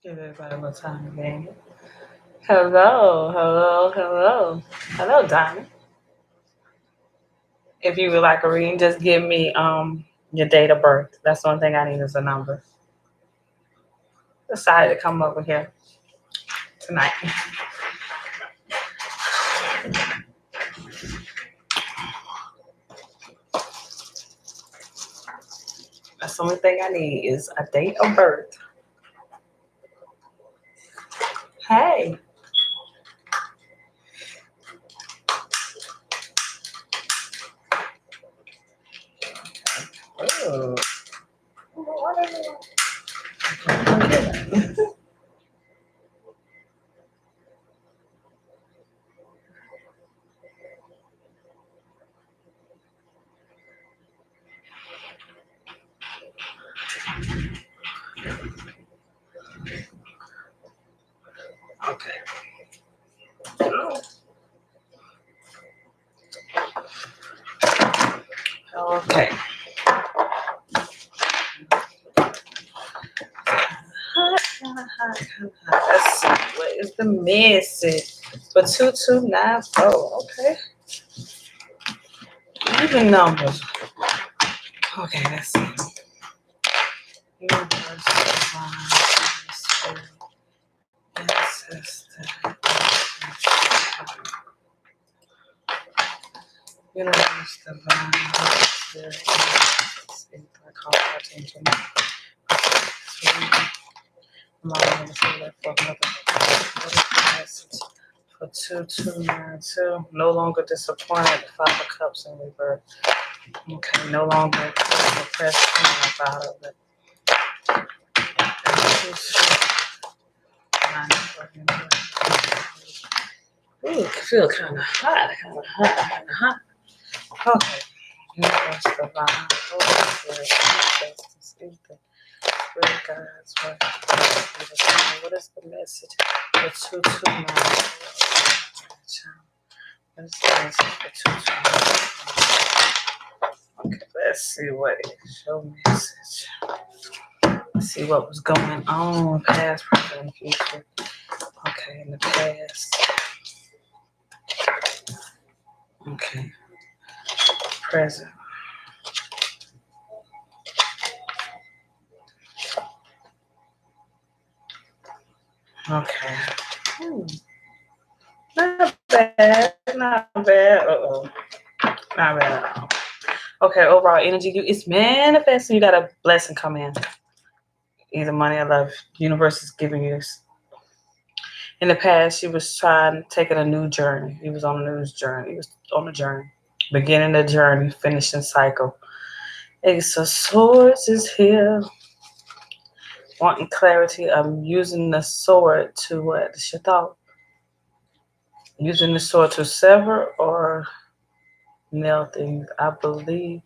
Give everybody a little time again. Hello, hello, hello. Hello, Diamond. If you would like a reading, just give me your date of birth. That's the only thing I need is a number. Decided to come over here tonight. That's the only thing I need is a date of birth. Hey. Oh. Okay. Okay. Let's see. What is the message for 2294? Okay. Even numbers. Okay, let's see. Universe, divine, ancestor. Universe, divine, spirit, I call attention. For 2292, no longer disappointed. 5 of Cups in reverse. Okay, no longer depressed coming out of it. Ooh, I feel kind of hot. Okay. Universe, divine, Holy Spirit, Spirit guides, what is the message for 229? What is the message for 229? Okay, let's see what is your message. Let's see what was going on, past, present, and future. Okay, in the past. Okay. Present. Okay. Not bad. Not bad. Uh-oh. Not bad at all. Okay, overall energy. It's manifesting. You got a blessing come in. Either money or love. Universe is giving you. In the past, she was taking a new journey. He was on a new journey. He was on a journey. Beginning the journey, finishing cycle. Ace of Swords is here. Wanting clarity. I'm using the sword to what? It's your thought. Using the sword to sever or nail things. I believe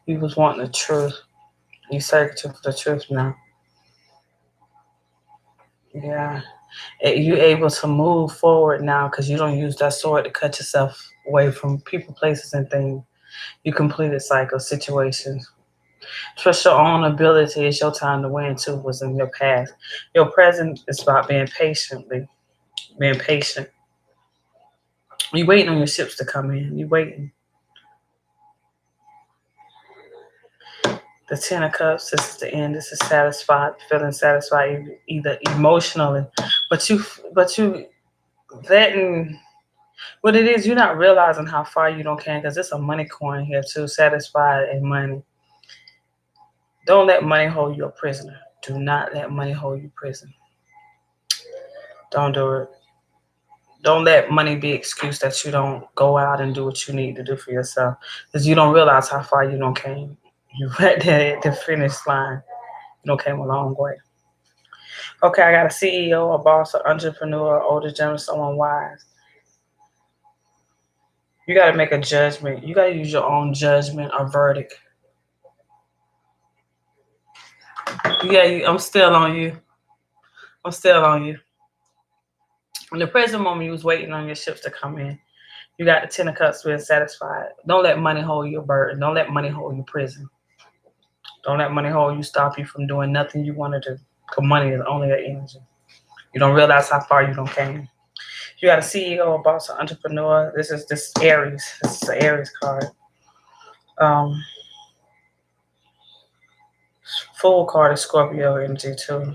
you was wanting the truth. You searching for the truth now. Yeah. You able to move forward now because you don't use that sword to cut yourself away from people, places, and things. You completed cycle situations. Trust your own ability. It's your time to win too. Was in your past. Your present is about being patient. You waiting on your ships to come in. You waiting. The Ten of Cups. This is the end. This is satisfied, feeling satisfied either emotionally, but you letting what it is. You're not realizing how far you don't can because it's a money coin here too. Satisfied and money. Don't let money hold you a prisoner. Do not let money hold you prisoner. Don't do it. Don't let money be an excuse that you don't go out and do what you need to do for yourself because you don't realize how far you don't came. You right there at the finish line. You don't came a long way. Okay, I got a CEO, a boss, an entrepreneur, older gentleman, someone wise. You got to make a judgment. You got to use your own judgment or verdict. Yeah, I'm still on you. I'm still on you. In the present moment, you was waiting on your ships to come in. You got the Ten of Cups being satisfied. Don't let money hold your burden. Don't let money hold you prison. Don't let money hold you, stop you from doing nothing you want to do. Because money is only an energy. You don't realize how far you don't came. You got a CEO, a boss, an entrepreneur. This Aries. This is an Aries card. Um, Full card is Scorpio energy too.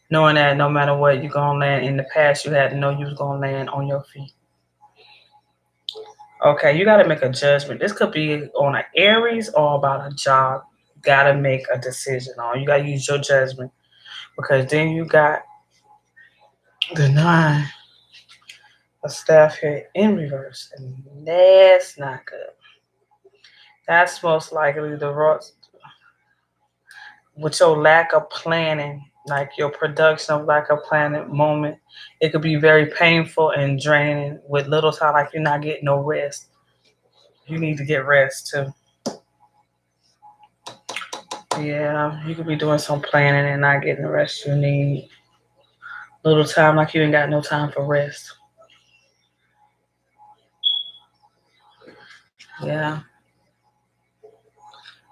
Knowing that no matter what you're gonna land in the past, you had to know you was gonna land on your feet. Okay, you gotta make a judgment. This could be on an Aries or about a job. You gotta make a decision on. You gotta use your judgment because then you got the Nine of Staff here in reverse, and that's not good. That's most likely the rocks with your lack of planning, like your production of lack of planning moment. It could be very painful and draining with little time, like you're not getting no rest. You need to get rest too. Yeah, you could be doing some planning and not getting the rest you need. Little time, like you ain't got no time for rest. Yeah.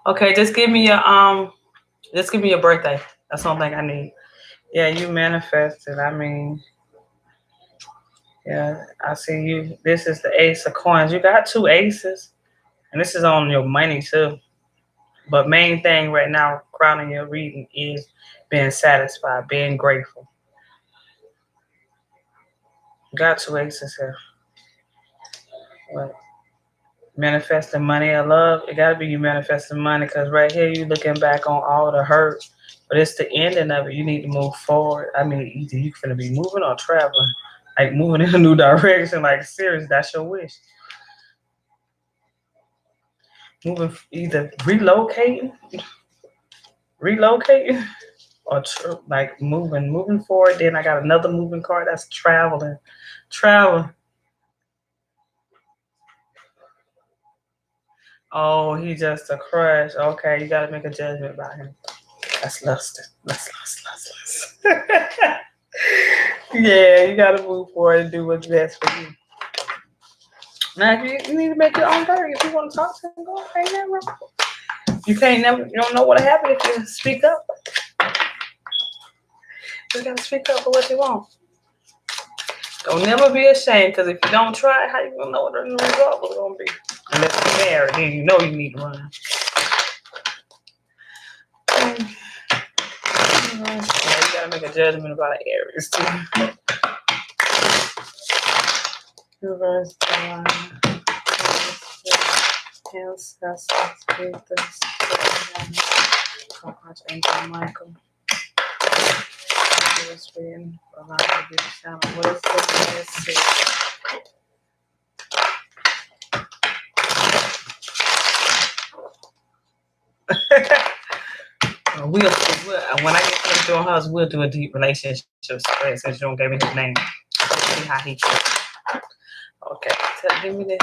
Okay, just give me your birthday. That's the only thing I need. Yeah, you manifested. I mean, yeah, I see you. This is the Ace of Coins. You got two aces, and this is on your money too. But main thing right now, crowning your reading is being satisfied, being grateful. You got two aces here. What? Manifesting money or love, it gotta be you manifesting money because right here you looking back on all the hurt, but it's the ending of it. You need to move forward. I mean, either you gonna be moving or traveling, like moving in a new direction. Like serious, that's your wish. Moving, either relocating, or like moving forward. Then I got another moving card that's traveling. Oh, he just a crush. Okay, you gotta make a judgment about him. That's lusted. That's lust. Yeah, you gotta move forward and do what's best for you. Now, if you need to make your own verdict. If you want to talk to him, go. Ain't that wrong? You don't know what'll happen if you speak up. You gotta speak up for what you want. Don't never be ashamed, because if you don't try, how you gonna know what the result was gonna be? Unless you're married, then you know you need to run. Yeah, you gotta make a judgment about an Aries too. Reverse line. Archangel Michael. What is this? When I get finished doing hers, we'll do a deep relationship spread since you don't give me his name. See how he feels. Okay, give me this.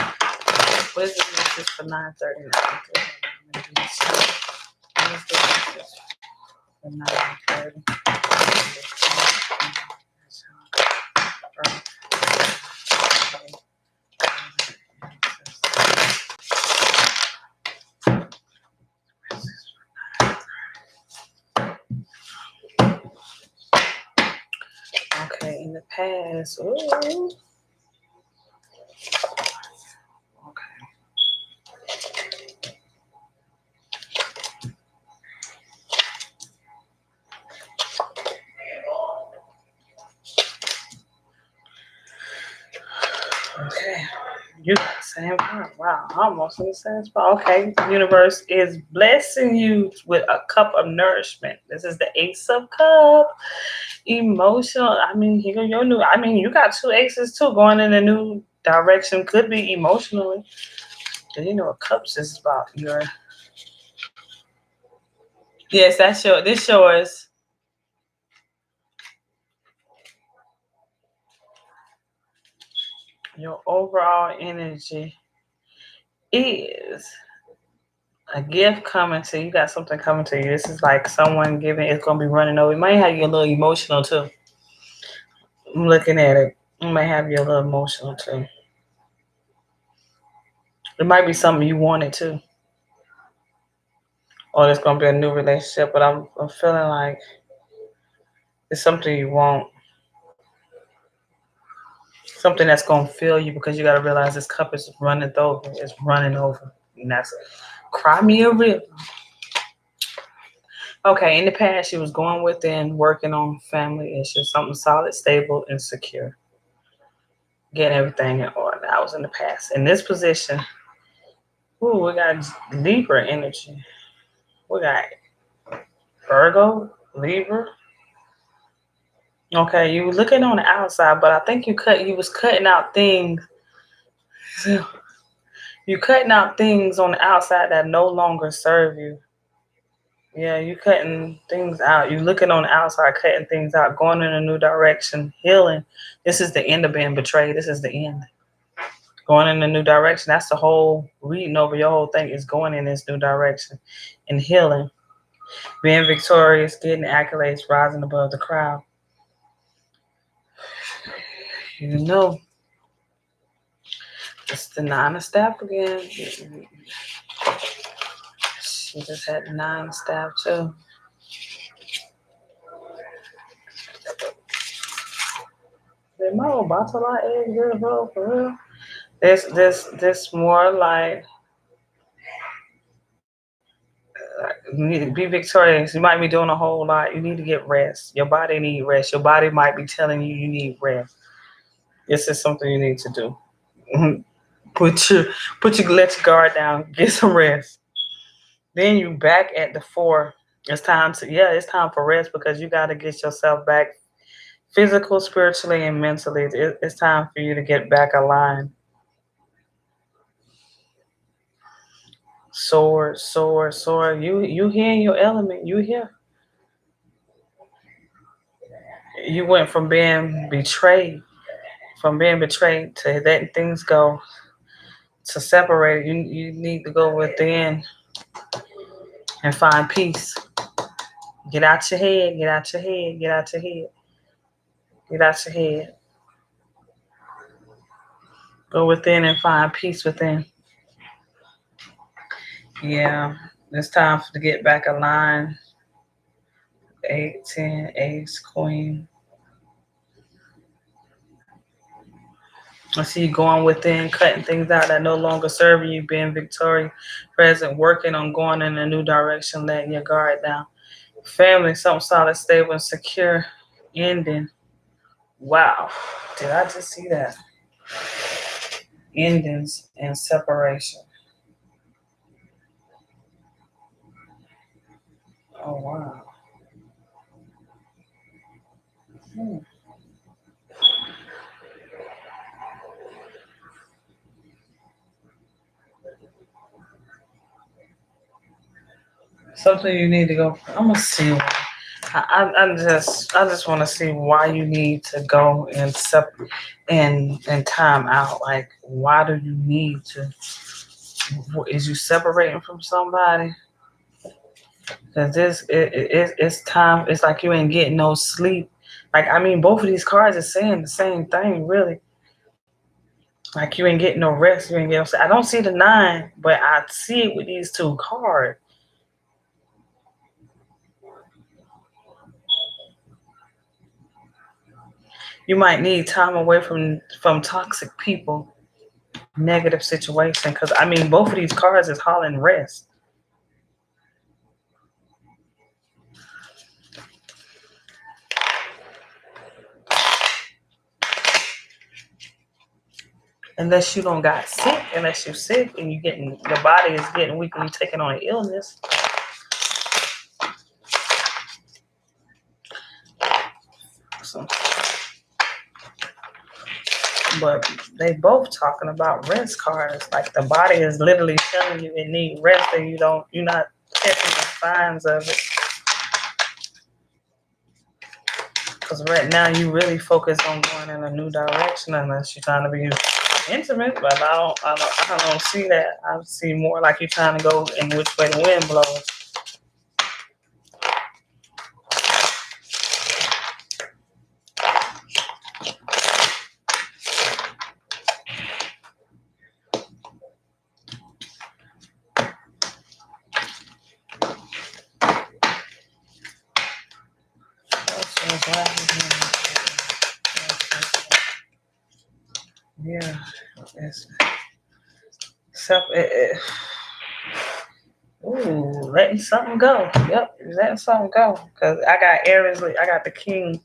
What is this message for 9:39? What is the message for 9:30? Okay, in the past. Ooh. Okay. Okay. You got the same part. Wow, almost in the same spot. Okay. The universe is blessing you with a cup of nourishment. This is the Ace of Cup. Emotional. I mean, here go your new. I mean, you got two aces too going in a new direction. Could be emotionally. And you know what cups is about. Your yes, that's your. This yours. Your overall energy is a gift coming to you. You got something coming to you. This is like someone giving. It's gonna be running over. It might have you a little emotional too. I'm looking at it. It might have you a little emotional too. It might be something you wanted too. Or it's gonna be a new relationship. But I'm feeling like it's something you want. Something that's gonna fill you because you gotta realize this cup is running over. It's running over. And that's cry me a river. Okay, in the past she was going within, working on family issues, something solid, stable, and secure. Getting everything in order. That was in the past. In this position, ooh, we got Libra energy. We got Virgo, Libra. Okay, you were looking on the outside, but I think you was cutting out things. You cutting out things on the outside that no longer serve you. Yeah, you cutting things out. You looking on the outside, cutting things out, going in a new direction, healing. This is the end of being betrayed. This is the end. Going in a new direction. That's the whole reading over your whole thing is going in this new direction and healing. Being victorious, getting accolades, rising above the crowd. You know, it's the nine of staff again. She just had the nine of staff too. Did my old bottle of eggs really roll for real? This more like you need to be victorious. You might be doing a whole lot. You need to get rest. Your body needs rest. Your body might be telling you need rest. This is something you need to do. Let your guard down. Get some rest. Then you back at the four. It's time for rest because you got to get yourself back physical, spiritually, and mentally. It's time for you to get back aligned. Sword, sword, sword. You here in your element. You here. You went from being betrayed to letting things go, to separate. You need to go within and find peace. Get out your head. Get out your head. Get out your head. Get out your head. Go within and find peace within. Yeah, it's time to get back aligned. 8, 10, ace, queen. I see you going within, cutting things out that no longer serve you, being victorious, present, working on going in a new direction, letting your guard down. Family, something solid, stable, and secure, ending. Wow, did I just see that? Endings and separation. Oh, wow. Hmm. Something you need to go. I'm going to see. I just want to see why you need to go and time out. Like, why do you need to? Is you separating from somebody? Because it's time. It's like you ain't getting no sleep. Like, I mean, both of these cards are saying the same thing, really. Like, you ain't getting no rest. You ain't getting no sleep. I don't see the 9, but I see it with these 2 cards. You might need time away from toxic people, negative situation. Because I mean, both of these cards is hollering rest. Unless you don't got sick, unless you're sick and your body is getting weak and you taking on an illness. So, but they both talking about rest cards. Like, the body is literally telling you it need rest, and you're not checking the signs of it. Because right now you really focus on going in a new direction, unless you're trying to be intimate. But I don't see that. I see more like you're trying to go in which way the wind blows. Yeah, ooh, letting something go. Yep, letting something go. Because I got Aries, I got the King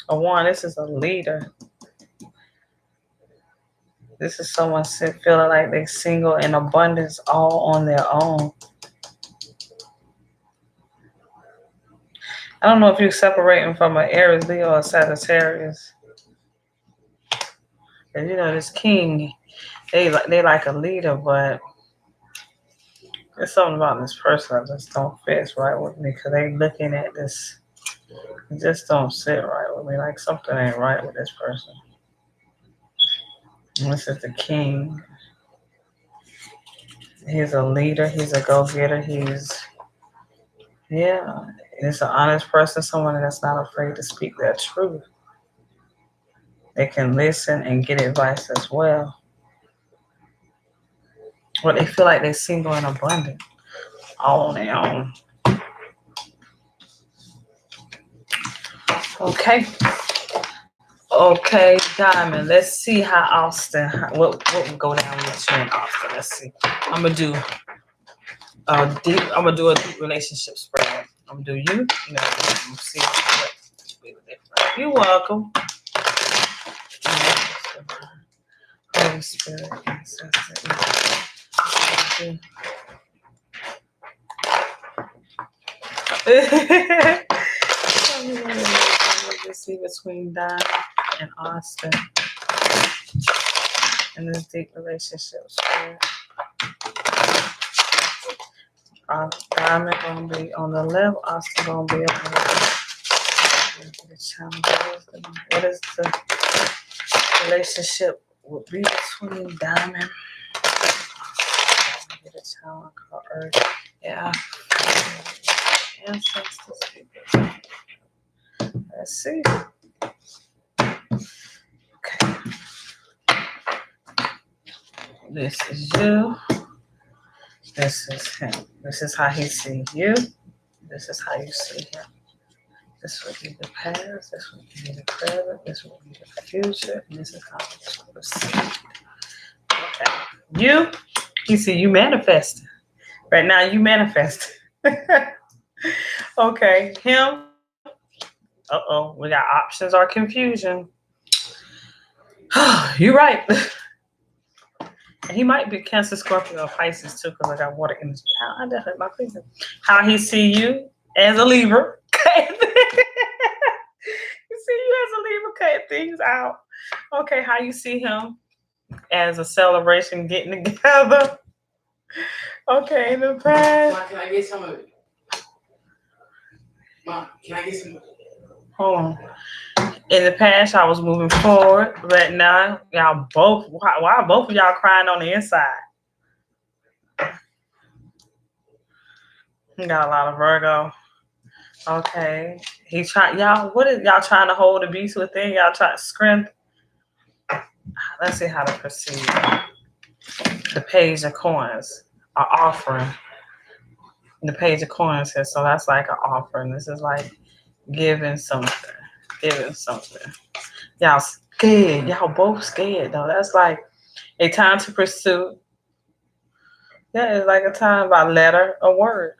of Wands. This is a leader. This is someone feeling like they're single in abundance all on their own. I don't know if you're separating from an Aries, Leo, or Sagittarius. And this King, they like a leader, but there's something about this person that just don't fit right with me, because they looking at this. It just don't sit right with me. Like, something ain't right with this person. And this is the King. He's a leader. He's a go-getter. It's an honest person, someone that's not afraid to speak their truth. They can listen and get advice as well. But they feel like they're single and abundant all on their own. Okay, Diamond. Let's see how Austin. What will go down with you and Austin? Let's see. I'm gonna do a deep relationship spread. I'm gonna do you. I'm see what's different. You're welcome. Holy Spirit, Let's see between Diamond and Austin in this deep relationship spread. Diamond gonna be on the left, Austin gonna be on the right. What is the relationship would be between Diamond? Get a challenge called Earth. Yeah. Ancestors. Let's see. Okay. This is you. This is him. This is how he sees you. This is how you see him. This would be the past. This would be the present. This would be the future. And this is how it's going to proceed. Okay. You see, you manifest. Right now, you manifest. Okay. Him. We got options or confusion. You're right. He might be Cancer, Scorpio, or Pisces too, because I got water energy. I definitely my feelings. How he see you as a Libra. You see you as a Libra, cut things out. Okay, how you see him as a celebration, getting together. Okay, in the past. Can I get some of it? Mom, can I get some? Hold on. In the past, I was moving forward, but now y'all both. Why are both of y'all crying on the inside? You got a lot of Virgo. Okay, he trying. Y'all, what is y'all trying to hold the beast within? Y'all trying to strength. Let's see how to proceed. The page of coins, are offering. The page of coins here, so that's like an offering. This is like giving something, giving something. Y'all scared. Y'all both scared though. That's like a time to pursue. Yeah, it's like a time by letter or word.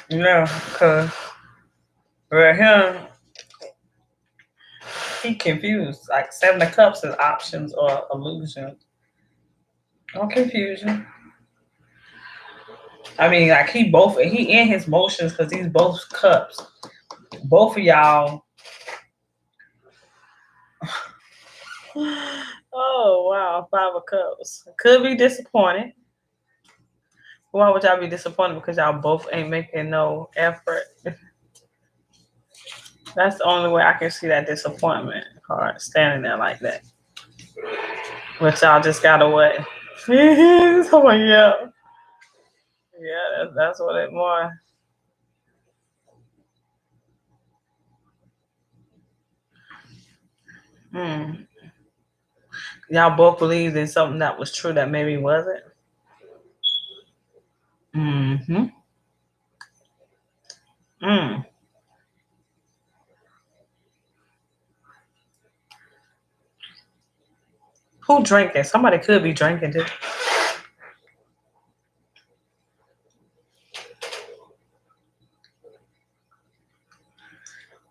Yeah, cause right here he confused. Like Seven of Cups is options or illusions. Don't confuse you. I mean, like he in his motions because he's both cups. Both of y'all. Oh wow, Five of Cups. Could be disappointed. Why would y'all be disappointed? Because y'all both ain't making no effort. That's the only way I can see that disappointment card standing there like that. But y'all just got away. Oh yeah, yeah, that's what it was. Hmm. Y'all both believed in something that was true that maybe wasn't. Mm-hmm. Mm. Who drinking? Somebody could be drinking too.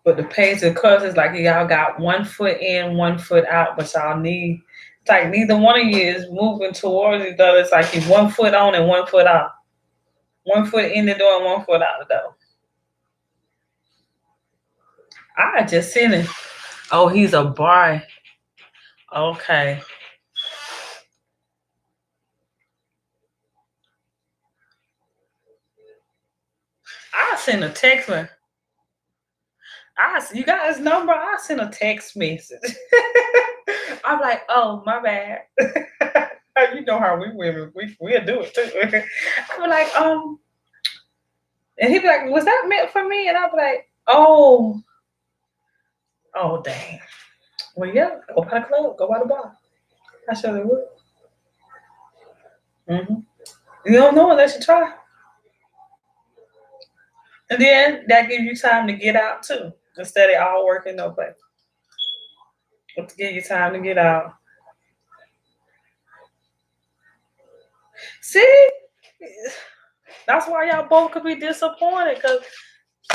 But the Page of Cups is like y'all got one foot in, one foot out, but y'all need it's like neither one of you is moving towards each other. It's like you one foot on and one foot out. One foot in the door and one foot out the door. I just seen it. Oh, he's a boy. Okay. I sent a text. You got his number. I sent a text message. I'm like, oh my bad. You know how we women we'll do it too. I'm like, and he'd be like, was that meant for me? And I'd be like, oh dang. Well, yeah, go by the club, go by the bar. I surely would. Hmm. You don't know unless you try. And then that gives you time to get out too, instead of all working no play. To give you time to get out. See, that's why y'all both could be disappointed because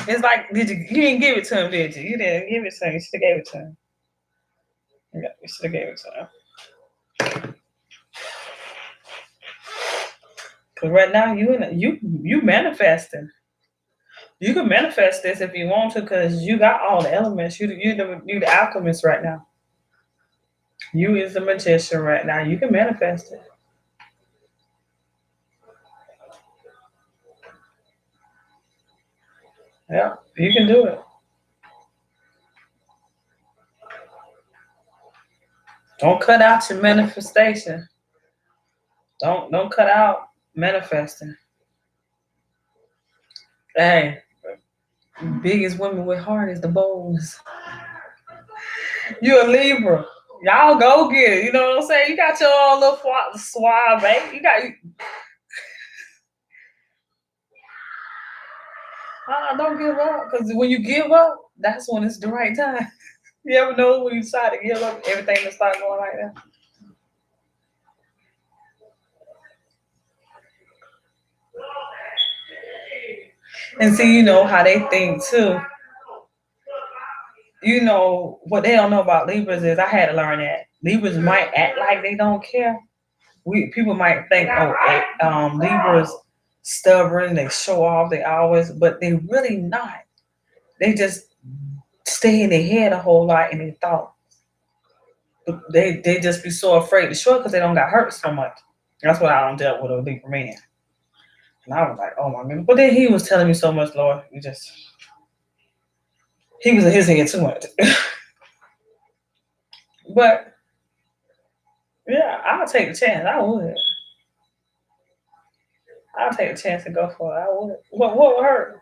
it's like, you didn't give it to him, did you? You didn't give it to him. You should have gave it to him. Yeah, you should have gave it to him. Cause right now you manifesting. You can manifest this if you want to, cause you got all the elements. You the alchemist right now. You is the magician right now. You can manifest it. Yeah, you can do it. Don't cut out your manifestation. Don't cut out manifesting. Hey, biggest women with heart is the bones. You a Libra. Y'all go get it. You know what I'm saying? You got your own little suave, baby. You got don't give up. Because when you give up, that's when it's the right time. You ever know when you decide to give up, everything will start going like that? And see, you know how they think too. You know what they don't know about Libras is I had to learn that Libras might act like they don't care. People might think, oh, Libras stubborn, they show off, they always, but they really not. They just stay in their head a whole lot in their thought. They just be so afraid to show it because they don't got hurt so much. That's why I don't deal with a Libra man. And I was like, oh my goodness. But then he was telling me so much, Lord. He was in his head too much. But yeah, I'll take the chance. I would. I'll take a chance to go for it. I would. What would hurt?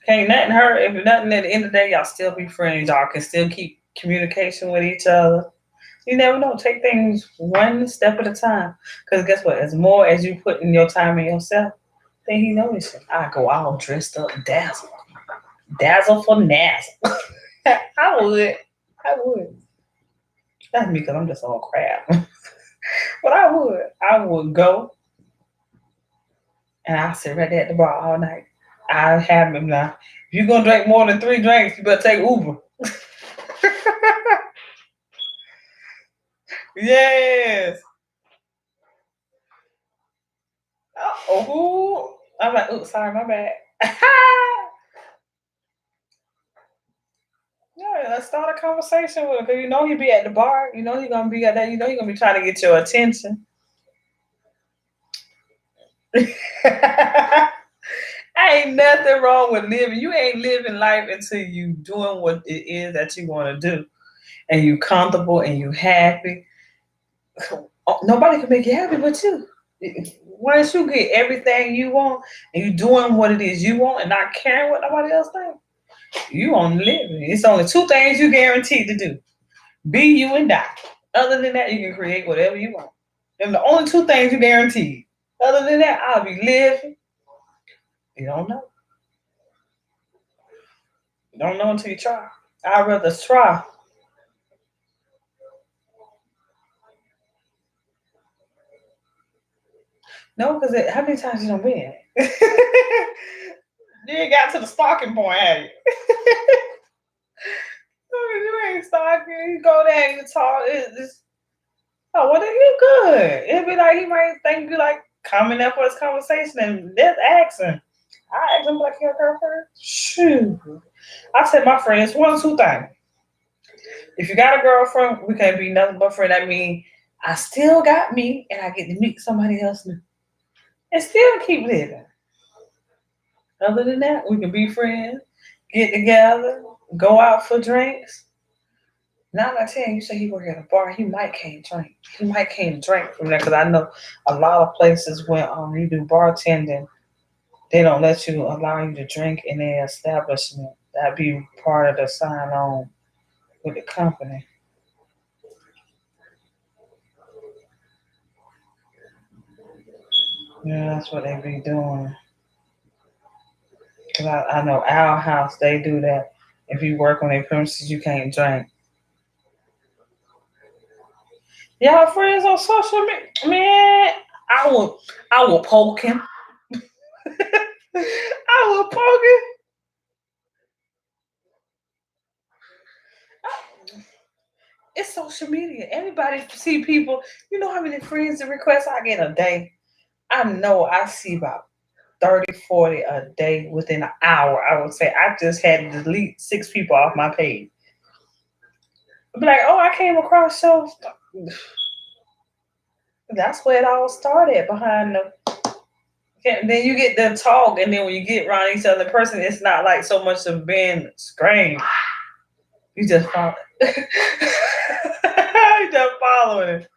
Can't nothing hurt. If nothing at the end of the day, y'all still be friends. Y'all can still keep communication with each other. You never know. Take things one step at a time. Because guess what? As more as you put in your time in yourself, then he notices. I go all dressed up, dazzle. Dazzle for nazzle. I would. I would. That's me because I'm just all crap. But I would. I would go and I'll sit right there at the bar all night. I have him now. If you're gonna drink more than 3 drinks, you better take Uber. Yes. Oh, I'm like, oops, sorry, my bad. Yeah, let's start a conversation with him because you know he be at the bar. You know he gonna be at that. You know he gonna be trying to get your attention. Ain't nothing wrong with living. You ain't living life until you doing what it is that you want to do, and you comfortable and you happy. Nobody can make you happy but you. Once you get everything you want and you doing what it is you want and not caring what nobody else thinks, you on living. It's only 2 things you guaranteed to do: be you and die. Other than that, you can create whatever you want. Them the only 2 things you guaranteed. Other than that, I'll be living. You don't know. You don't know until you try. I'd rather try. No, because how many times you done been? You ain't got to the stalking point, have you? You ain't stalking. You go there and you talk. Oh, well, then you good. It'd be like he might think you like coming up for his conversation and just asking. I ask him like your girlfriend. Shoot. I said my friends, 1 or 2 things. If you got a girlfriend, we can't be nothing but friends. That means I still got me and I get to meet somebody else new. And still keep living. Other than that, we can be friends, get together, go out for drinks. Now I tell you, you say he work at a bar, he might can't drink. He might can't drink from there because I know a lot of places when you do bartending, they don't let you allow you to drink in their establishment. That'd be part of the sign on with the company. Yeah, that's what they be doing. Cause I know our house they do that. If you work on their premises, you can't drink. Y'all friends on social media, man. I will poke him. I will poke him. It's social media. Everybody see people. You know how many friends and requests I get a day? I know I see about 30, 40 a day within an hour. I would say I just had to delete 6 people off my page. I'd be like, oh, I came across so. That's where it all started behind the. Then you get the talk, and then when you get around each other person, it's not like so much of being screamed. You just follow. You just following it.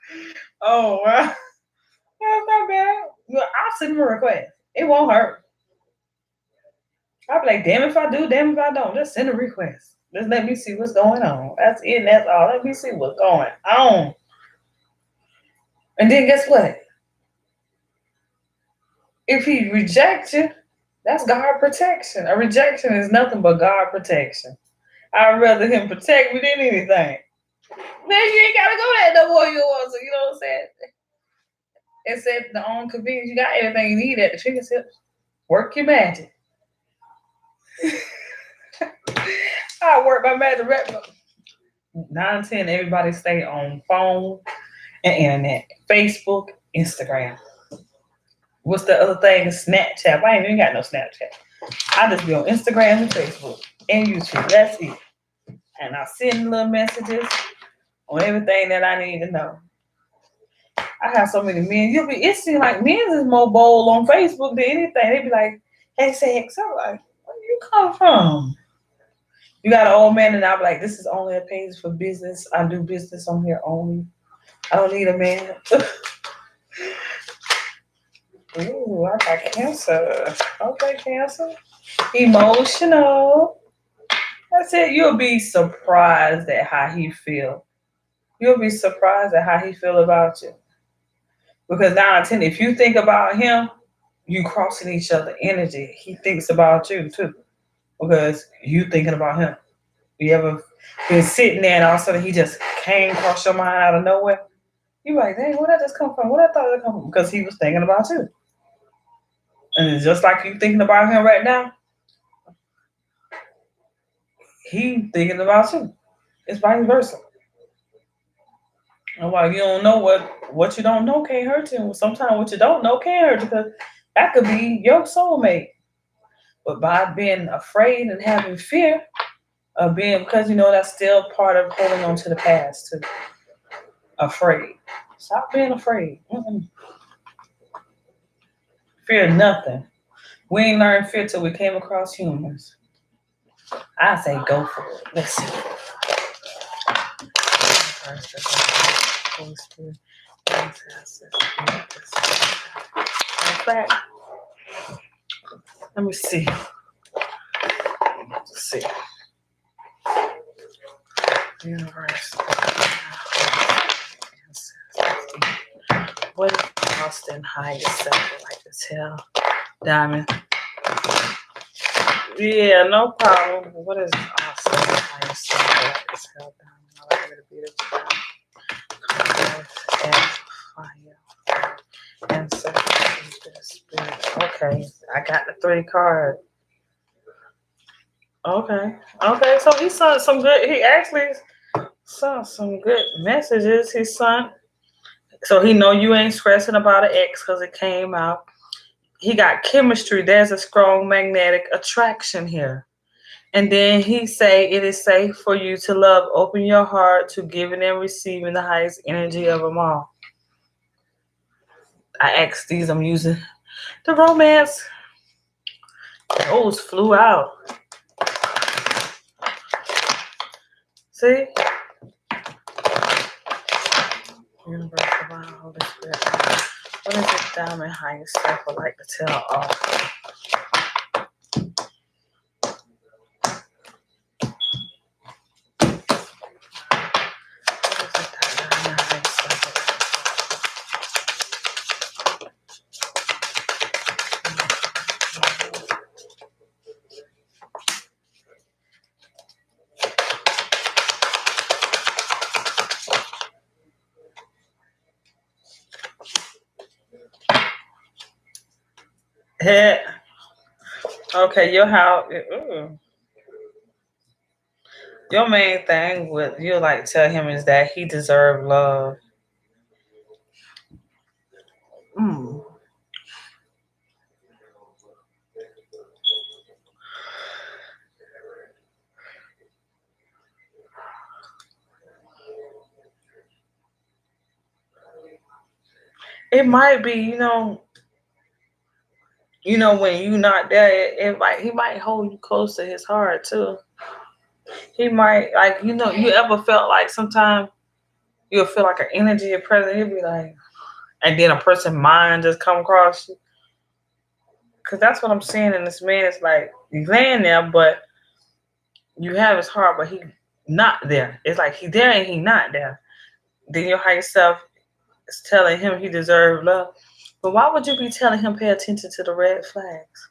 Oh wow, that's not bad. Well, I'll send him a request. It won't hurt. I'll be like, damn if I do, damn if I don't. Just send a request. Just let me see what's going on. That's it. And that's all. Let me see what's going on. And then guess what? If he rejects you, that's God protection. A rejection is nothing but God protection. I'd rather him protect me than anything. Man, you ain't gotta go that no more. You want to, you know what I'm saying? It said the own convenience, you got everything you need at the fingertips. Work your magic. I work my magic. 9-10, everybody stay on phone and internet. Facebook, Instagram. What's the other thing? Snapchat. I ain't even got no Snapchat. I just be on Instagram and Facebook and YouTube. That's it. And I send little messages on everything that I need to know. I have so many men. It seems like men is more bold on Facebook than anything. They be like, hey, sex. I'm like, where you come from? You got an old man, and I'm like, this is only a page for business. I do business on here only. I don't need a man. Ooh, I got Cancer. Okay, Cancer. Emotional. That's it. You'll be surprised at how he feel. You'll be surprised at how he feel about you. Because now, if you think about him, you crossing each other energy. He thinks about you too, because you thinking about him. You ever been sitting there and all of a sudden he just came across your mind out of nowhere? You like, dang, where did that just come from? Where did I thought it come from? Because he was thinking about you. And it's just like you thinking about him right now, he thinking about you. It's vice versa. And while you don't know what you don't know can't hurt you. Sometimes what you don't know can hurt you, because that could be your soulmate. But by being afraid and having fear of being, because that's still part of holding on to the past too. Afraid. Stop being afraid. Fear nothing. We ain't learned fear till we came across humans. I say go for it. Let's see. Holy Spirit. Let me see. Let's see. Universe. What is Austin highest self would like to tell Diamond? Yeah, no problem. What is Austin highest self would like to tell Diamond? I like it to be the and fire. And so spirit. Okay, I got the 3 card. Okay. So he sent some good. He actually sent some good messages. He sent. So he know you ain't stressing about an ex because it came out. He got chemistry. There's a strong magnetic attraction here. And then he say it is safe for you to love. Open your heart to giving and receiving the highest energy of them all. I asked these. I'm using the romance. Those flew out. See? Universe, divine, Holy Spirit. What is it Diamond highest self would like to tell all? Okay, your main thing with you like tell him is that he deserves love. It might be, when you not there, he might hold you close to his heart too. He might you ever felt like sometimes you'll feel like an energy of presence. He'll be like, and then a person's mind just come across you. Cause that's what I'm seeing in this man. It's like he's laying there, but you have his heart, but he not there. It's like he there and he not there. Then your higher self is telling him he deserves love. But why would you be telling him pay attention to the red flags?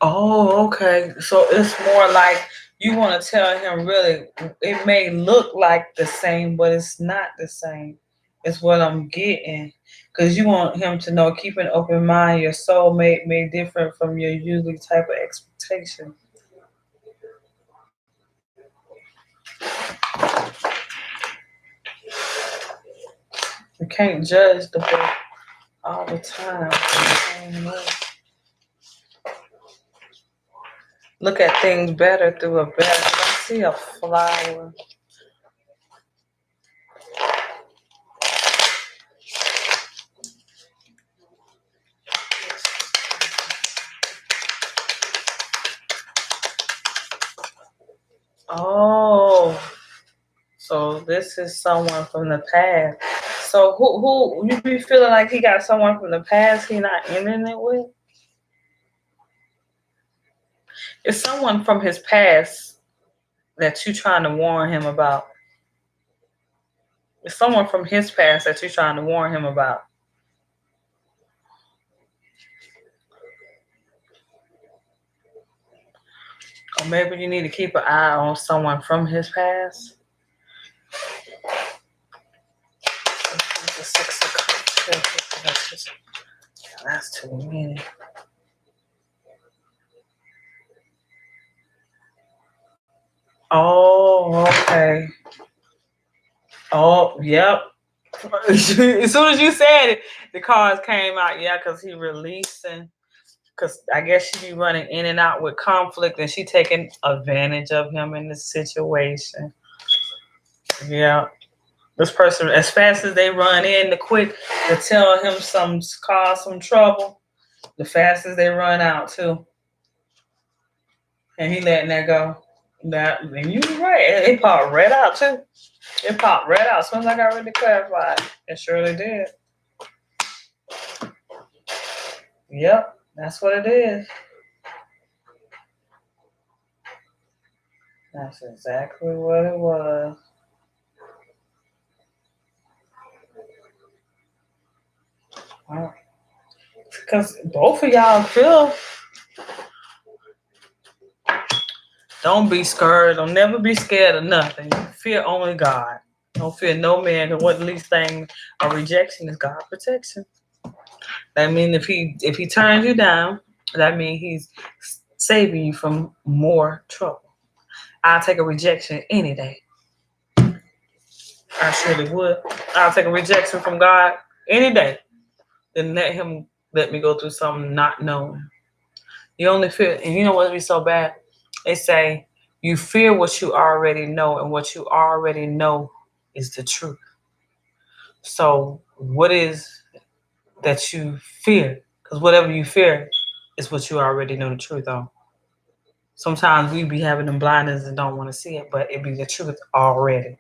Oh, okay. So it's more like you want to tell him really, it may look like the same, but it's not the same. It's what I'm getting. Because you want him to know, keep an open mind, your soulmate may different from your usually type of expectation. You can't judge the book all the time. look at things better through a better. I see a flower. Oh, so this is someone from the past. So who you be feeling like he got someone from the past he not ending it with? It's someone from his past that you trying to warn him about. It's someone from his past that you're trying to warn him about. Or maybe you need to keep an eye on someone from his past. The Six of Cups. That's too many. Oh, okay. Oh, yep. As soon as you said it, the cards came out. Yeah, because he releasing. Because I guess she be running in and out with conflict, and she taking advantage of him in this situation. Yeah. This person, as fast as they run in to quick to tell him cause some trouble, the fastest they run out too. And he letting that go. That and you right. It popped right out too. It popped right out. As soon as I got ready to clarify, it surely did. Yep, that's what it is. That's exactly what it was. Because both of y'all feel. Don't be scared. Don't never be scared of nothing. Fear only God. Don't fear no man. Because what the least thing of rejection is God protection. That means if he turns you down, that means he's saving you from more trouble. I'll take a rejection any day. I surely would. I'll take a rejection from God any day than let me go through something not knowing. You only fear, and you know what would be so bad? They say you fear what you already know, and what you already know is the truth. So what is that you fear? Because whatever you fear is what you already know the truth on. Sometimes we be having them blinders and don't want to see it, but it be the truth already.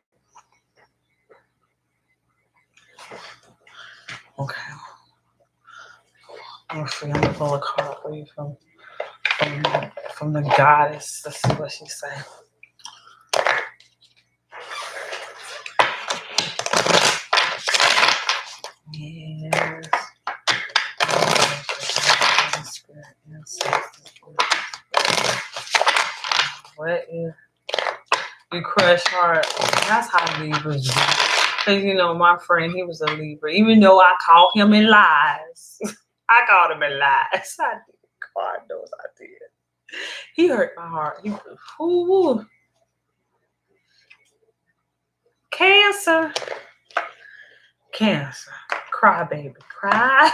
Okay. I'm gonna pull a card for you from the goddess. Let's see what she say. Yes. What is you crush heart? That's how Libras do. Because you know, my friend, he was a Libra. Even though I called him in lies. I called him in lies. I did. God knows I did. He hurt my heart. Ooh. Cancer. Cry, baby. Cry.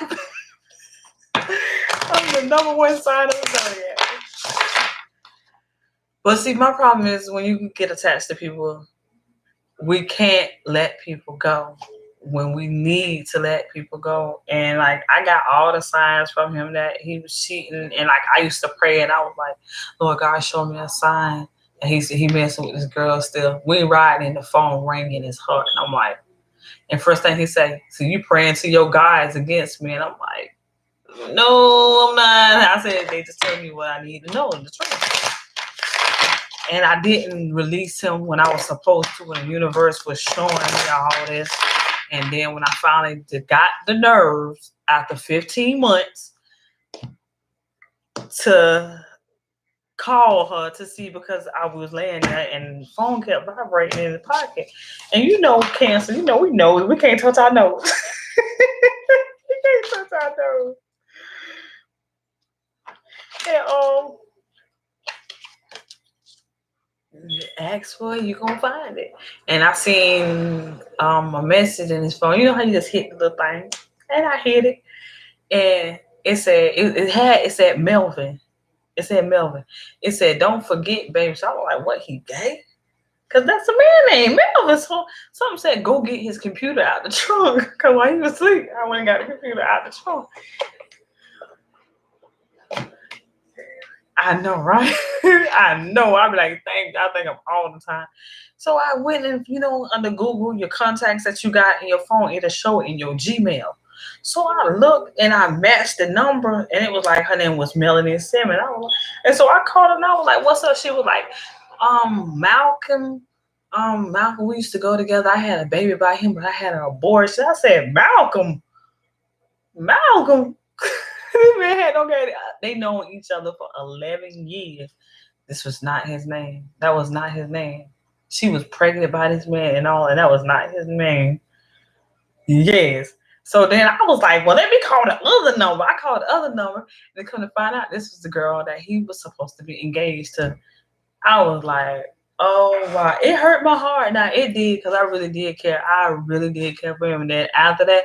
I'm the number one sign of the zodiac. But see, my problem is when you get attached to people, we can't let people go when we need to let people go. And like, I got all the signs from him that he was cheating. And like, I used to pray and I was like, Lord God, show me a sign. And he messing with this girl still. We riding and the phone ringing his heart. And I'm like, and first thing he say, so you praying to your guys against me? And I'm like, no, I'm not. I said, they just tell me what I need to know in the truth. And I didn't release him when I was supposed to, when the universe was showing me all this. And then when I finally got the nerves after 15 months to call her to see, because I was laying there and the phone kept vibrating in the pocket. And you know, Cancer, you know, we can't touch our nose. We can't touch our nose. And ask for it, you gonna find it. And I seen a message in his phone. You know how you just hit the little thing, and I hit it, and it said it said Melvin. It said Melvin. It said, don't forget, baby. So I was like, what, he gay? Because that's a man named Melvin. So something said, go get his computer out the trunk. Because while he was asleep, I went and got the computer out the trunk. I know, right? I know. I be like, I think of all the time. So I went and, under Google, your contacts that you got in your phone, it'll show it in your Gmail. So I looked and I matched the number, and it was like her name was Melanie Simmons. And so I called her and I was like, "What's up?" She was like, Malcolm, Malcolm. We used to go together. I had a baby by him, but I had an abortion. I said, Malcolm. Man had okay. They known each other for 11 years. This was not his name. That was not his name. She was pregnant by this man and all, and that was not his name. Yes. So then I was like, well, let me call the other number. I called the other number, and come to find out this was the girl that he was supposed to be engaged to. I was like, oh, wow. It hurt my heart. Now, it did, because I really did care. I really did care for him. And then after that,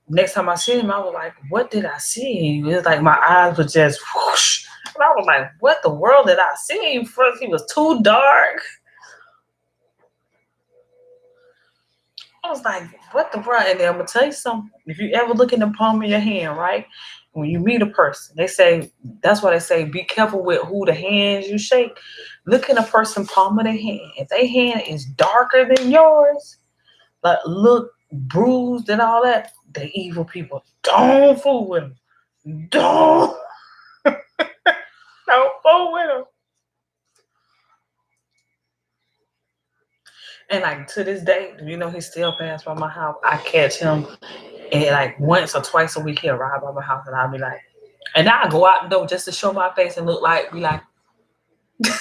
next time I seen him, I was like, what did I see? It was like my eyes were just whoosh. And I was like, what the world did I see? First, he was too dark. I was like, what the world? And then I'm going to tell you something. If you ever look in the palm of your hand, right? When you meet a person, they say, that's why they say, be careful with who the hands you shake. Look in a person's palm of their hand. If their hand is darker than yours, but look bruised and all that, the evil people. Don't fool with them. Don't fool with them. And like to this day, he still passed by my house. I catch him, and like once or twice a week he'll ride by my house, and I'll be like, and I go out the door just to show my face and look like, be like. But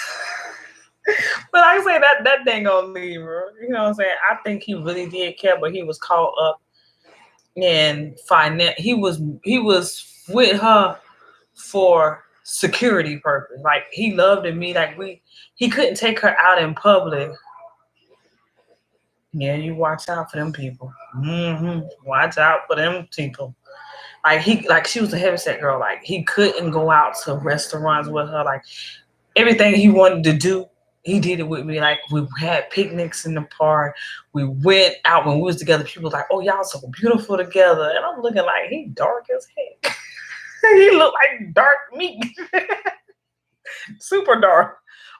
like I say, that thing gonna leave her. You know what I'm saying? I think he really did care, but he was caught up in finance. He was with her for security purpose. Like he loved me. Like he couldn't take her out in public. Yeah, you watch out for them people. Watch out for them people. Like she was a heavyset girl. Like he couldn't go out to restaurants with her. Like everything he wanted to do, he did it with me. Like we had picnics in the park. We went out when we was together. People was like, "Oh, y'all so beautiful together." And I'm looking like he dark as heck. He looked like dark meat, super dark.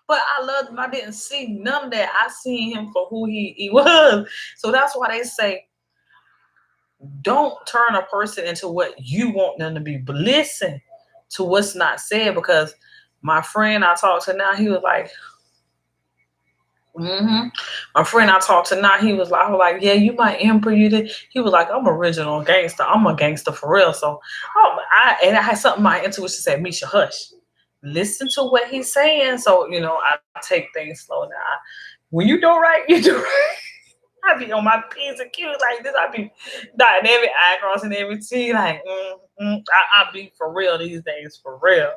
But I loved him. I didn't see none of that. I seen him for who he was. So that's why they say, don't turn a person into what you want them to be. But listen to what's not said, because my friend I talked to now, he was like, My friend I talked to now, I was like, yeah, you my emperor, you did. He was like, I'm original gangster. I'm a gangster for real. So, I had something, my intuition said, Misha, hush. Listen to what he's saying. So, I take things slow now. When you do right, you do right. I be on my P's and Q's like this. I be dotting every I, crossing every T. Like, I be for real these days, for real.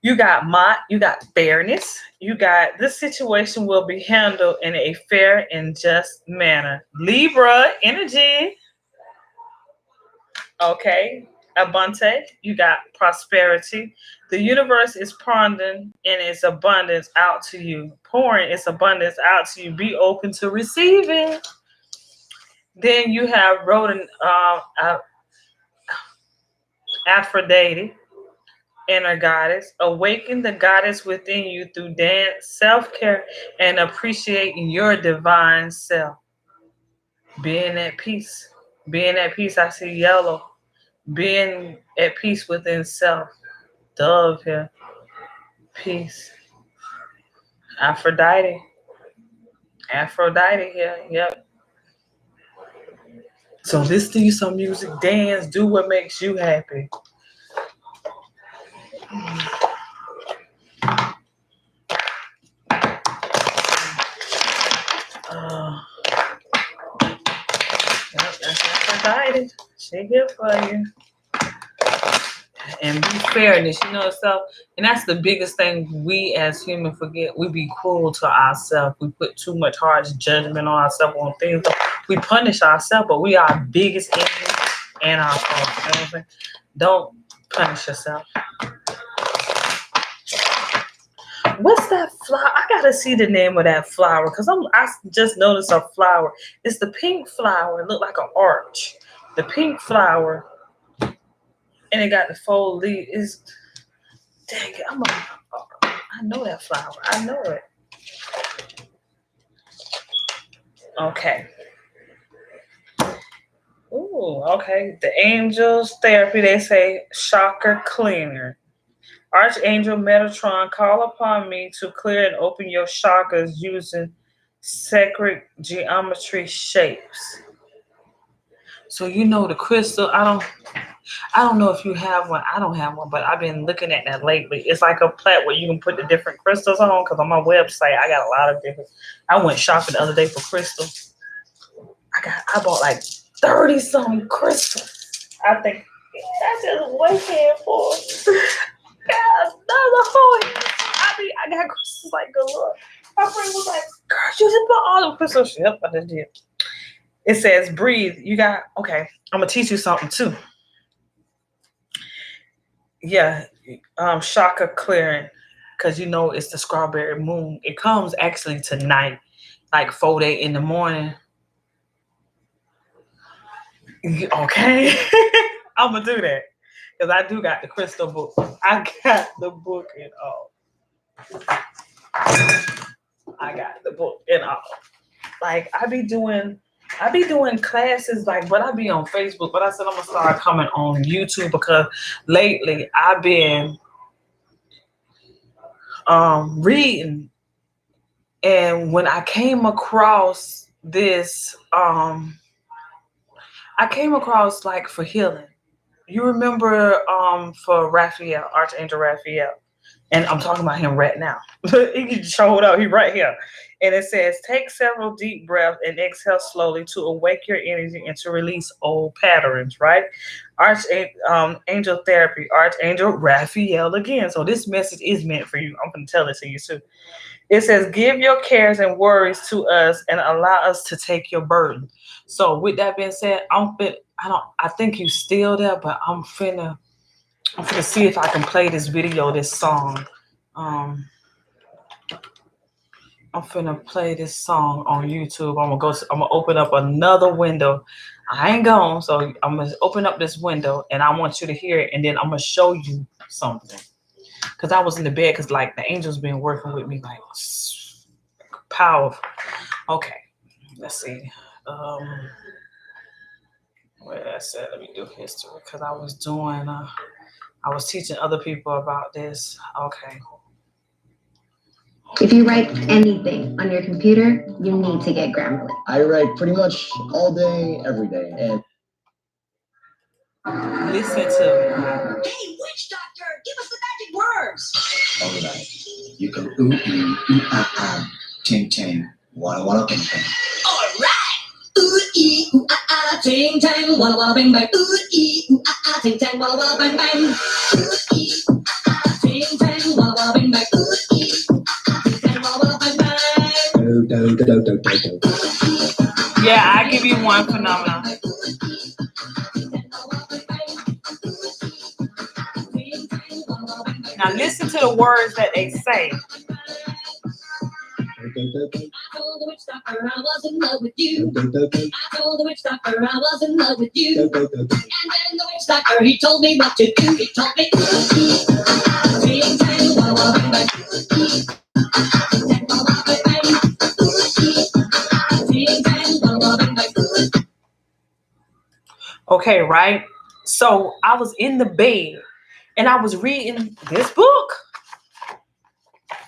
You got you got fairness. You got this situation will be handled in a fair and just manner. Libra energy. Okay. Abundance. You got prosperity. The universe is pouring in its abundance out to you. Pouring its abundance out to you. Be open to receiving. Then you have Aphrodite, inner goddess. Awaken the goddess within you through dance, self-care, and appreciating your divine self. Being at peace. Being at peace. I see yellow. Being at peace within self. Dove here. Peace. Aphrodite here. Yep. So listen to you some music, dance, do what makes you happy. That's Aphrodite. She here for you. And be fairness, stuff. And that's the biggest thing we as humans forget. We be cruel to ourselves. We put too much harsh judgment on ourselves on things. We punish ourselves, but we are our biggest enemy and our fault. You know what I'm saying? Don't punish yourself. What's that flower? I gotta see the name of that flower because I just noticed a flower. It's the pink flower. It look like an arch. The pink flower, and it got the fold leaf. Is dang it! I know that flower. I know it. Okay. Ooh, okay. The angels therapy. They say chakra cleaner. Archangel Metatron, call upon me to clear and open your chakras using sacred geometry shapes. So you know the crystal. I don't know if you have one. I don't have one, but I've been looking at that lately. It's like a plat where you can put the different crystals on. Because on my website, I got a lot of different. I went shopping the other day for crystals. I bought like 30 something crystals. I think that's just way for. Yeah, another whole. I got crystals like galore. My friend was like, "Girl, you just bought all the crystals." Yep, I just did. It says breathe. You got okay. I'm gonna teach you something too. Yeah, chakra clearing, because you know it's the strawberry moon. It comes actually tonight, like 4 in the morning. Okay, I'm gonna do that because I do got the crystal book. I got the book and all. I got the book and all. Like I be doing classes like, but I be on Facebook. But I said I'm gonna start coming on YouTube because lately I've been reading, and when I came across this, I came across like for healing. You remember for Raphael, Archangel Raphael, and I'm talking about him right now. He showed up. He right here. And it says, take several deep breaths and exhale slowly to awake your energy and to release old patterns, right? Angel therapy, Archangel Raphael again. So this message is meant for you. I'm going to tell it to you too. It says, give your cares and worries to us and allow us to take your burden. So with that being said, I think you still there, but I'm finna see if I can play this video, this song. Um, I'm finna play this song on YouTube. I'm gonna open up another window. I ain't gone, so I'm gonna open up this window and I want you to hear it, and then I'm gonna show you something. Cause I was in the bed, cause like the angels been working with me like powerful. Okay, let's see. Where I said let me do history, cause I was doing. I was teaching other people about this. Okay. If you write anything on your computer, you need to get Grammarly. I write pretty much all day, every day, and listen to. Hey, witch doctor, give us the magic words. all right. You can ting ting, walla walla bing bing. All right. Ting tang, walla walla bang bang. Ting tang, walla walla bang bang. Ting tang, walla walla bang bang. Yeah, I give you one phenomenon. Now listen to the words that they say. I told the witch doctor I was in love with you. I told the witch doctor I was in love with you. And then the witch doctor, he told me what to do. He told me, ting tang, walla walla bang bang. Okay, right? So I was in the bed and I was reading this book.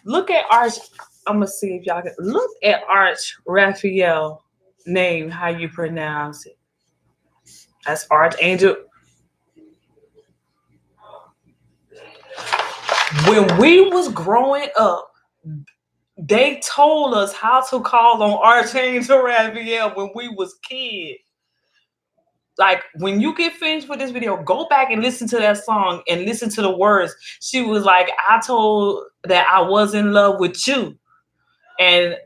Look at Arch. I'm gonna see if y'all can look at Arch Raphael name, how you pronounce it. That's Archangel. When we was growing up, they told us how to call on Archangel Raphael when we was kids. Like when you get finished with this video, go back and listen to that song and listen to the words. She was like, I told that I was in love with you. And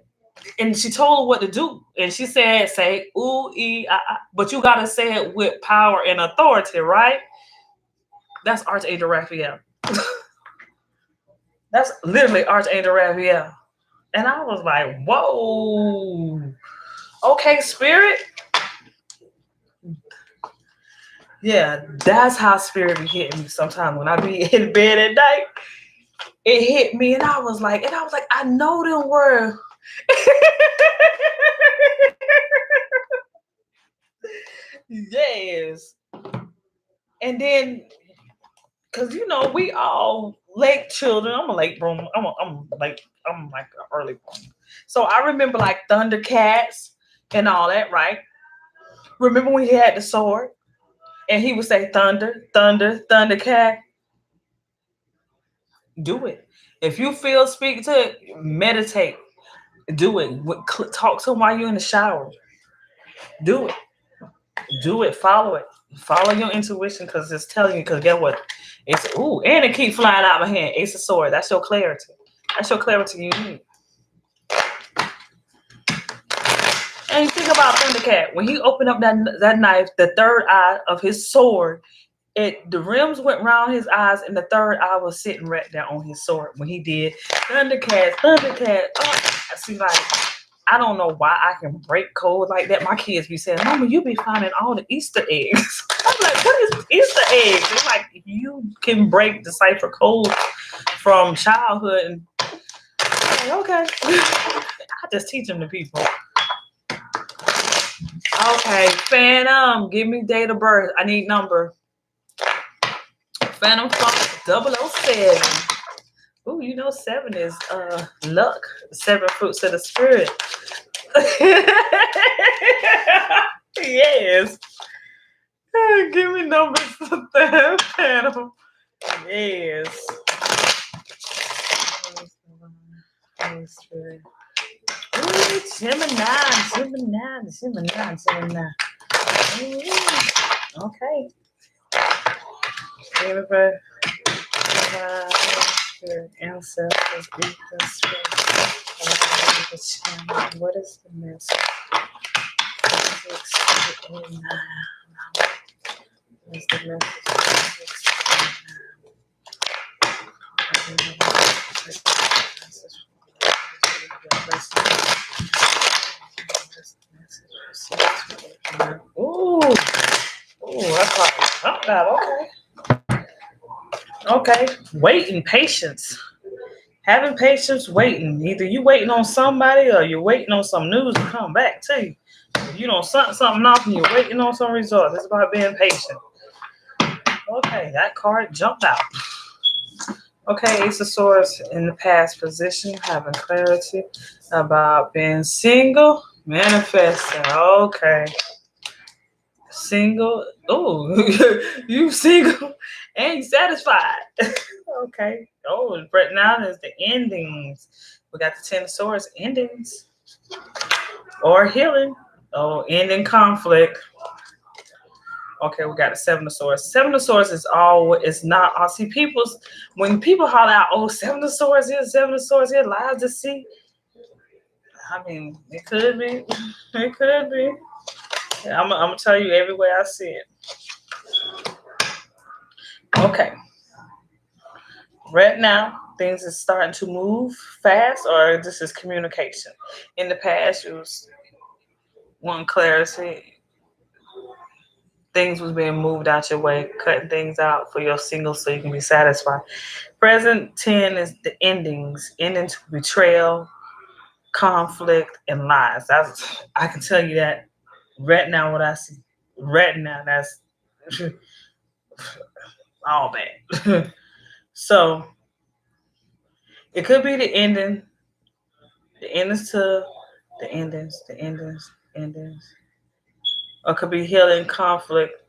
she told her what to do. And she said, say, ooh, but you gotta say it with power and authority, right? That's Archangel Raphael. That's literally Archangel Raphael. And I was like, whoa. Okay, spirit. Yeah, that's how spirit be hitting me sometimes when I be in bed at night. It hit me and I was like, I know them words. Yes. And then, cause we all late children. I'm a late bloomer. I'm like an early bloomer. So I remember like Thundercats and all that, right? Remember when he had the sword and he would say thunder, thunder, Thundercat? Do it. If you feel speak to it, meditate. Do it. Talk to him while you're in the shower. Do it. Do it. Follow it. Follow your intuition because it's telling you. Because get what? It's and it keeps flying out of my hand. Ace of Swords. That's your clarity. That's your clarity you need. And you think about Thundercat. When he opened up that knife, the third eye of his sword, the rims went around his eyes, and the third eye was sitting right there on his sword when he did Thundercat. I see, like, I don't know why I can break code like that. My kids be saying, Mama, you be finding all the Easter eggs. I'm like, what is Easter eggs? It's like you can decipher code from childhood. And I'm like, okay. I just teach them to people. Okay, Phantom, give me date of birth. I need number. Phantom Fox 007. Ooh, 7 is luck. 7 fruits of the spirit. Yes. Give me numbers for that panel. Yes. Ooh, Gemini. Ooh, okay. Ancestors, what is the message? What is the message? Ooh, that's not okay. Okay, waiting, patience. Having patience, waiting. Either you waiting on somebody or you're waiting on some news to come back to you. If you don't something off and you're waiting on some results. It's about being patient. Okay, that card jumped out. Okay, Ace of Swords in the past position, having clarity about being single, manifesting. Okay. Single. Oh, you single and satisfied. Okay. Oh, but now there's the endings. We got the 10 of Swords, endings or healing. Oh, ending conflict. Okay, we got the 7 of Swords. 7 of Swords is not. I see when people holler out, 7 of Swords here, 7 of Swords here, lies to see. I mean, it could be. It could be. I'm gonna tell you every way I see it. Okay. Right now, things is starting to move fast, or this is communication. In the past, it was one clarity. Things was being moved out your way, cutting things out for your single so you can be satisfied. Present 10 is the endings to betrayal, conflict, and lies. I can tell you that right now what I see. Right now, that's all bad. So it could be the ending, the endings to the endings, or it could be healing conflict.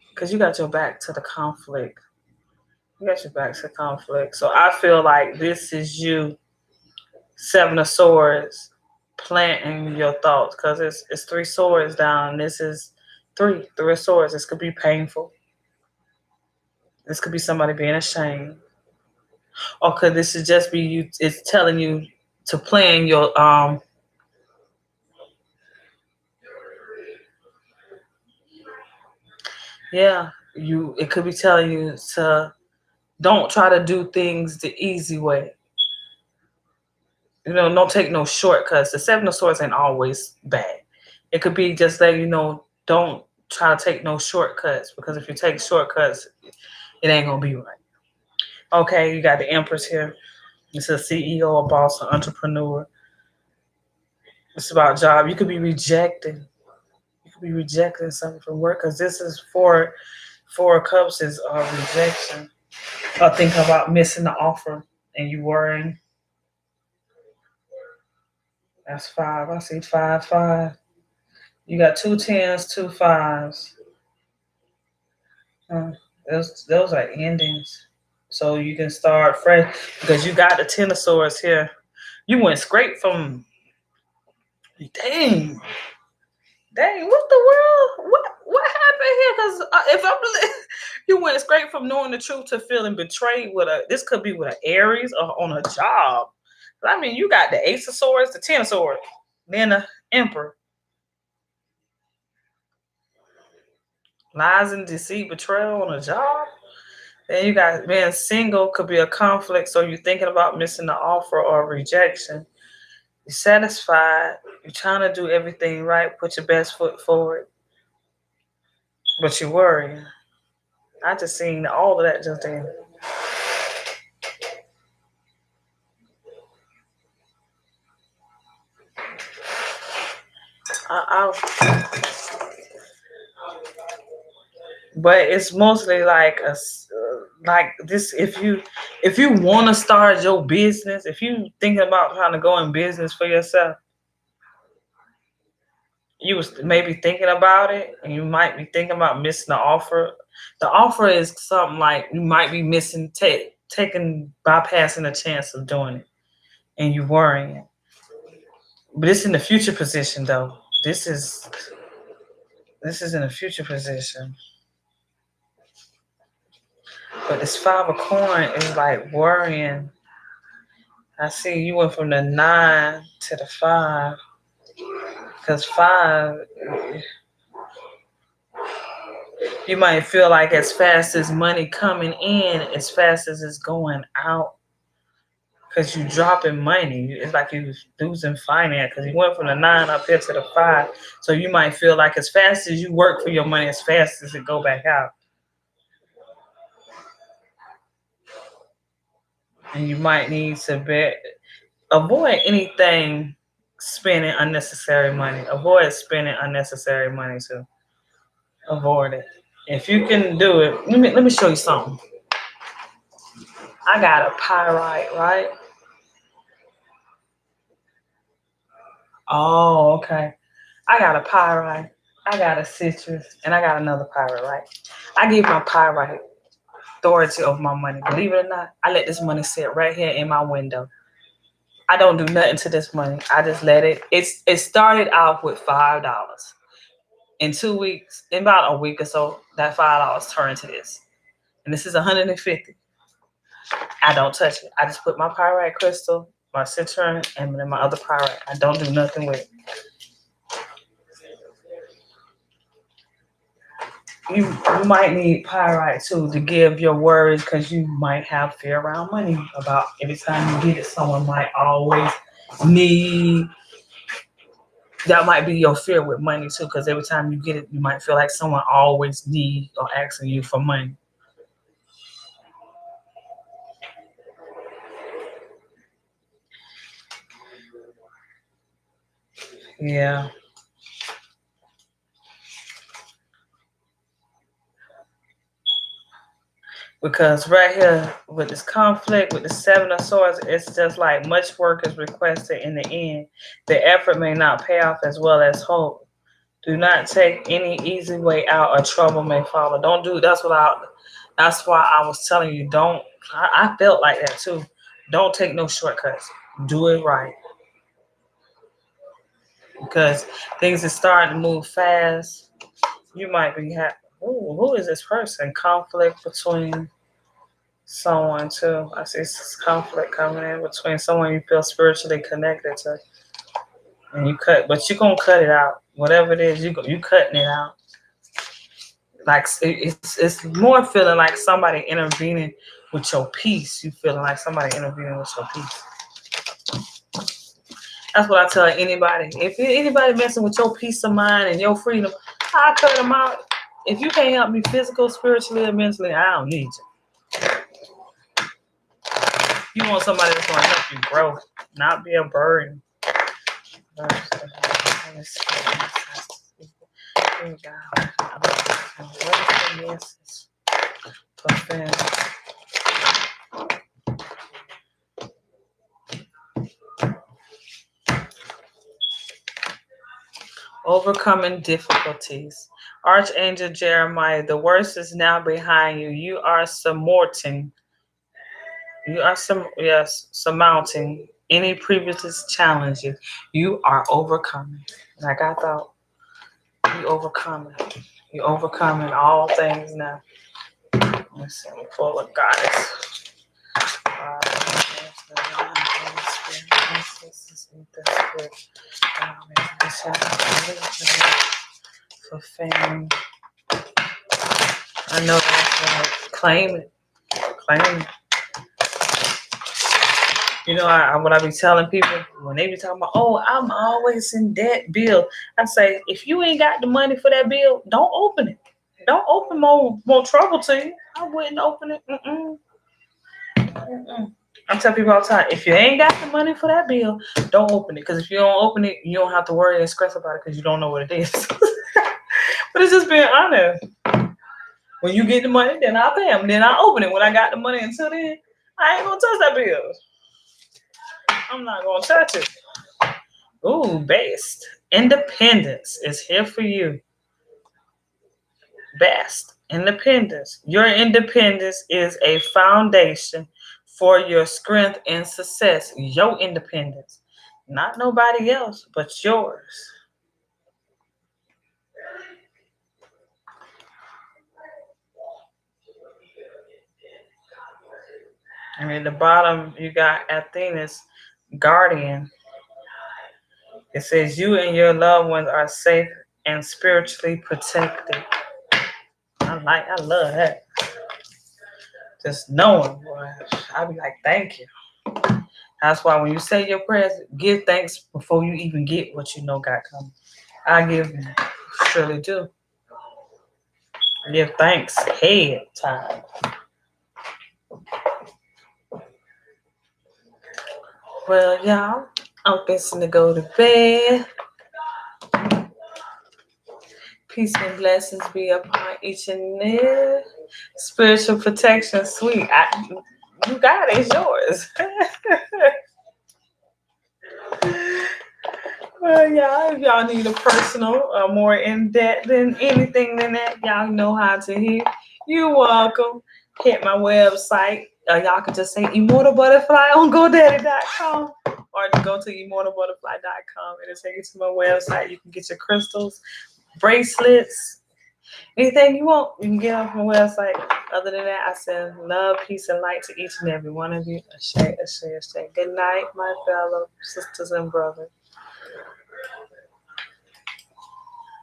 Because you got your back to the conflict. You got your back to the conflict. So I feel like this is you, 7 of Swords, planting your thoughts. Because it's 3 swords down. This is 3 of Swords. This could be painful. This could be somebody being ashamed. Or could this just be you? It's telling you to plan your it could be telling you to don't try to do things the easy way. Don't take no shortcuts. The Seven of Swords ain't always bad. It could be just that, don't try to take no shortcuts, because if you take shortcuts, it ain't going to be right. Okay, you got the Empress here. It's a CEO, a boss, an entrepreneur. It's about job. You could be rejecting. You could be rejecting something from work, because this is Four of Cups is rejection. Or thinking about missing the offer and you worrying. That's 5. I see 5, 5. You got 2 10s, 2 5s. Those are endings. So you can start fresh, because you got the 10 of Swords here. You went straight from, dang, what the world? What happened here? Because if I'm, you went straight from knowing the truth to feeling betrayed this could be with an Aries or on a job. I mean, you got the Ace of Swords, the 10 of Swords, then the Emperor. Lies and deceit, betrayal on a job. Then you got being single could be a conflict. So you're thinking about missing the offer or rejection. You're satisfied. You're trying to do everything right, put your best foot forward. But you're worrying. I just seen all of that just then. But it's mostly like this. If you want to start your business, if you thinking about trying to go in business for yourself, you was maybe thinking about it, and you might be thinking about missing the offer. The offer is something like you might be missing, bypassing the chance of doing it, and you worrying. But it's in the future position, though. This is in a future position. But this 5 of coin is like worrying. I see you went from the 9 to the 5. Because 5, you might feel like as fast as money coming in, as fast as it's going out. Because you dropping money. It's like you losing finance, because you went from the 9 up here to the 5. So you might feel like as fast as you work for your money, as fast as it go back out. And you might need to avoid anything spending unnecessary money. Avoid spending unnecessary money too. Avoid it. If you can do it, let me show you something. I got a pyrite, right? Oh, okay. I got a pyrite. I got a citrus, and I got another pyrite, right? I give my pyrite authority over my money. Believe it or not, I let this money sit right here in my window. I don't do nothing to this money. I just let it. It started off with $5. In 2 weeks, in about a week or so, that $5 turned to this. And this is $150. I don't touch it. I just put my pyrite crystal, my citrine, and then my other pyrite. I don't do nothing with it. You might need pyrite too to give your worries, because you might have fear around money. About every time you get it, someone might always need. That might be your fear with money too, because every time you get it, you might feel like someone always need or asking you for money. Yeah. Because right here with this conflict with the 7 of Swords, it's just like much work is requested in the end. The effort may not pay off as well as hope. Do not take any easy way out, or trouble may follow. Don't do. That's why I was telling you, don't. I felt like that too. Don't take no shortcuts. Do it right. Because things are starting to move fast. You might be happy. Who is this person? Conflict between someone too. I see this conflict coming in between someone you feel spiritually connected to, and you're gonna cut it out. Whatever it is, you cutting it out. Like it's more feeling like somebody intervening with your peace. You feeling like somebody interviewing with your peace. That's what I tell anybody. If anybody messing with your peace of mind and your freedom, I cut them out. If you can't help me physical, spiritually, or mentally, I don't need you. You want somebody that's going to help you grow, not be a burden. Overcoming difficulties. Archangel Jeremiah, the worst is now behind you. You are surmounting. Surmounting any previous challenges. You are overcoming. Like I thought, you overcoming. You overcoming all things now. Let's see, I'm full of goddess. For fame. I know that's right. Claim it. Claim it. You know, what I be telling people when they be talking about, oh, I'm always in debt, bill. I say, if you ain't got the money for that bill, don't open it. Don't open more trouble to you. I wouldn't open it. I tell people all the time, if you ain't got the money for that bill, don't open it. Because if you don't open it, you don't have to worry and stress about it because you don't know what it is. But it's just being honest. When you get the money, then I'll pay them. Then I open it. When I got the money until then, I ain't going to touch that bill. I'm not going to touch it. Ooh, best. Independence is here for you. Best. Independence. Your independence is a foundation for your strength and success. Your independence. Not nobody else, but yours. And at the bottom, you got Athena's guardian. It says you and your loved ones are safe and spiritually protected. I love that. Just knowing, boy, I be like, thank you. That's why when you say your prayers, give thanks before you even get what you know got coming. I surely do. Give thanks ahead time. Well, y'all, I'm fixing to go to bed. Peace and blessings be upon each and every. Spiritual protection, sweet. You got it, it's yours. Well, y'all, if y'all need a personal or more in-depth than anything than that, y'all know how to hit. You're welcome. Hit my website. Y'all can just say Immortal Butterfly on GoDaddy.com or go to immortalbutterfly.com. It'll take you to my website. You can get your crystals, bracelets, anything you want, you can get off my website. Other than that, I send love, peace, and light to each and every one of you. Ashe, ashe, ashe. Good night, my fellow sisters and brothers.